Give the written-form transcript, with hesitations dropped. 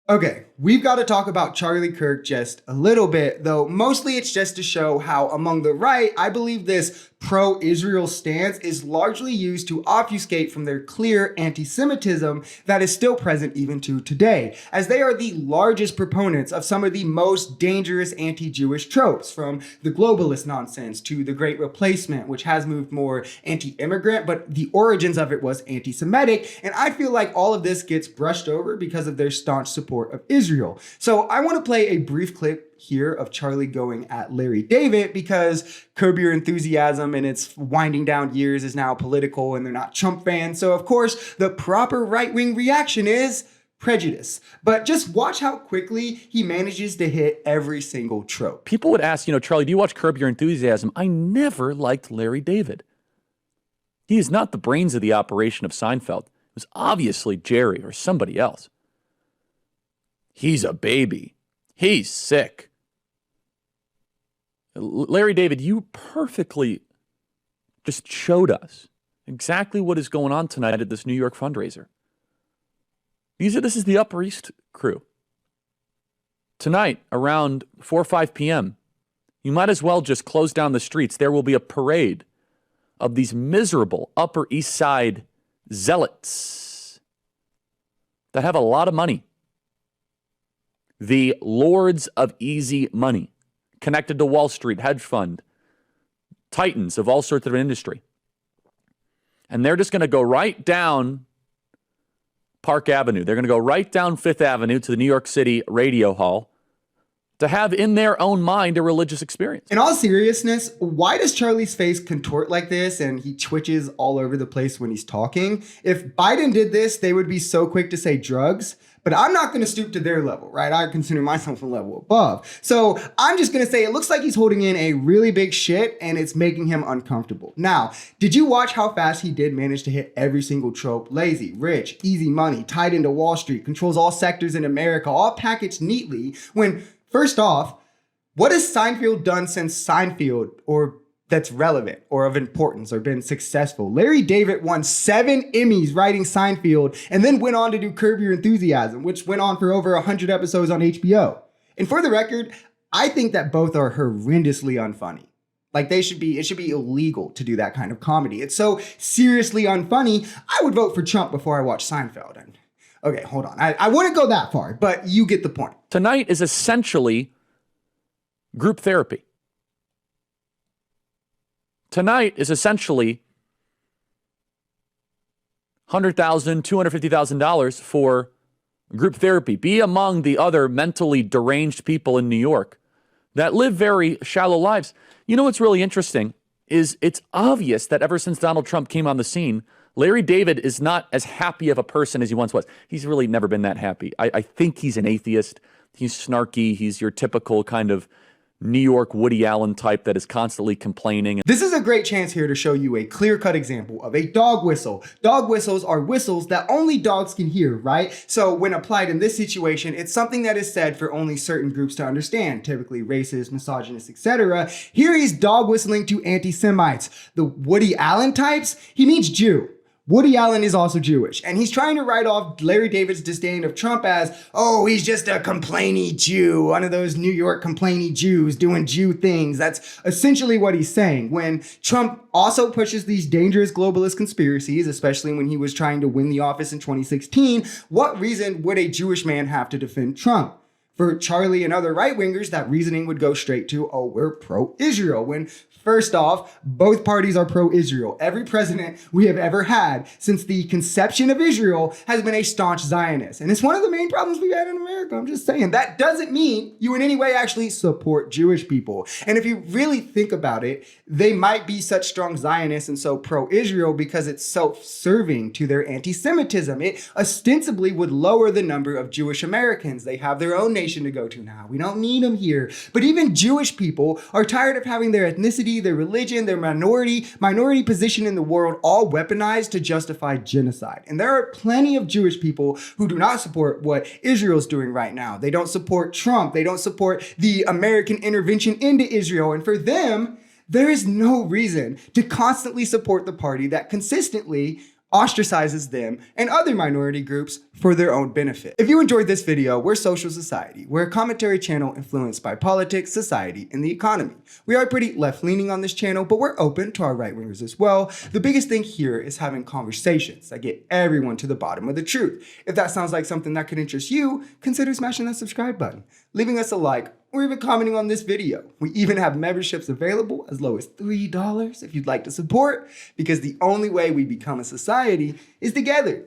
Okay, we've got to talk about Charlie Kirk just a little bit, though mostly it's just to show how among the right, I believe this pro-Israel stance is largely used to obfuscate from their clear anti-Semitism that is still present even to today, as they are the largest proponents of some of the most dangerous anti-Jewish tropes, from the globalist nonsense to the Great Replacement, which has moved more anti-immigrant, but the origins of it was anti-Semitic, and I feel like all of this gets brushed over because of their staunch support of Israel. So I want to play a brief clip here of Charlie going at Larry David because Curb Your Enthusiasm in its winding down years is now political and they're not Trump fans. So of course, the proper right-wing reaction is prejudice. But just watch how quickly he manages to hit every single trope. People would ask, Charlie, do you watch Curb Your Enthusiasm? I never liked Larry David. He is not the brains of the operation of Seinfeld. It was obviously Jerry or somebody else. He's a baby. He's sick. Larry David, you perfectly just showed us exactly what is going on tonight at this New York fundraiser. This is the Upper East crew. Tonight, around 4 or 5 p.m., you might as well just close down the streets. There will be a parade of these miserable Upper East Side zealots that have a lot of money. The lords of easy money, connected to Wall Street, hedge fund, titans of all sorts of industry. And they're just going to go right down Park Avenue. They're going to go right down Fifth Avenue to the New York City Radio Hall to have in their own mind a religious experience. In all seriousness, why does Charlie's face contort like this and he twitches all over the place when he's talking? If Biden did this, they would be so quick to say drugs. But I'm not going to stoop to their level, right? I consider myself a level above. So I'm just going to say it looks like he's holding in a really big shit and it's making him uncomfortable. Now, did you watch how fast he did manage to hit every single trope? Lazy, rich, easy money, tied into Wall Street, controls all sectors in America, all packaged neatly. When, first off, what has Seinfeld done since Seinfeld or that's relevant or of importance or been successful? Larry David won 7 Emmys writing Seinfeld and then went on to do Curb Your Enthusiasm, which went on for over 100 episodes on HBO. And for the record, I think that both are horrendously unfunny. Like it should be illegal to do that kind of comedy. It's so seriously unfunny, I would vote for Trump before I watch Seinfeld. And okay, hold on. I wouldn't go that far, but you get the point. Tonight is essentially group therapy. Tonight is essentially $100,000, $250,000 for group therapy. Be among the other mentally deranged people in New York that live very shallow lives. You know what's really interesting is it's obvious that ever since Donald Trump came on the scene, Larry David is not as happy of a person as he once was. He's really never been that happy. I think he's an atheist. He's snarky. He's your typical kind of New York Woody Allen type that is constantly complaining. This is a great chance here to show you a clear-cut example of a dog whistle. Dog whistles are whistles that only dogs can hear, right? So when applied in this situation, it's something that is said for only certain groups to understand, typically racist, misogynist, etc. Here he's dog whistling to anti-Semites. The Woody Allen types, he means Jew. Woody Allen is also Jewish, and he's trying to write off Larry David's disdain of Trump as, oh, he's just a complainy Jew, one of those New York complainy Jews doing Jew things. That's essentially what he's saying. When Trump also pushes these dangerous globalist conspiracies, especially when he was trying to win the office in 2016, what reason would a Jewish man have to defend Trump? For Charlie and other right-wingers, that reasoning would go straight to, oh, we're pro-Israel, when first off, both parties are pro-Israel. Every president we have ever had since the conception of Israel has been a staunch Zionist. And it's one of the main problems we've had in America. I'm just saying. That doesn't mean you in any way actually support Jewish people. And if you really think about it, they might be such strong Zionists and so pro-Israel because it's self-serving to their anti-Semitism. It ostensibly would lower the number of Jewish Americans. They have their own nation to go to now. We don't need them here. But even Jewish people are tired of having their ethnicity, their religion, their minority position in the world all weaponized to justify genocide. And there are plenty of Jewish people who do not support what Israel's doing right now. They don't support Trump. They don't support the American intervention into Israel. And for them, there is no reason to constantly support the party that consistently ostracizes them and other minority groups for their own benefit. If you enjoyed this video, we're Social Society. We're a commentary channel influenced by politics, society, and the economy. We are pretty left-leaning on this channel, but we're open to our right-wingers as well. The biggest thing here is having conversations that get everyone to the bottom of the truth. If that sounds like something that could interest you, consider smashing that subscribe button, leaving us a like, or even commenting on this video. We even have memberships available as low as $3 if you'd like to support, because the only way we become a society is together.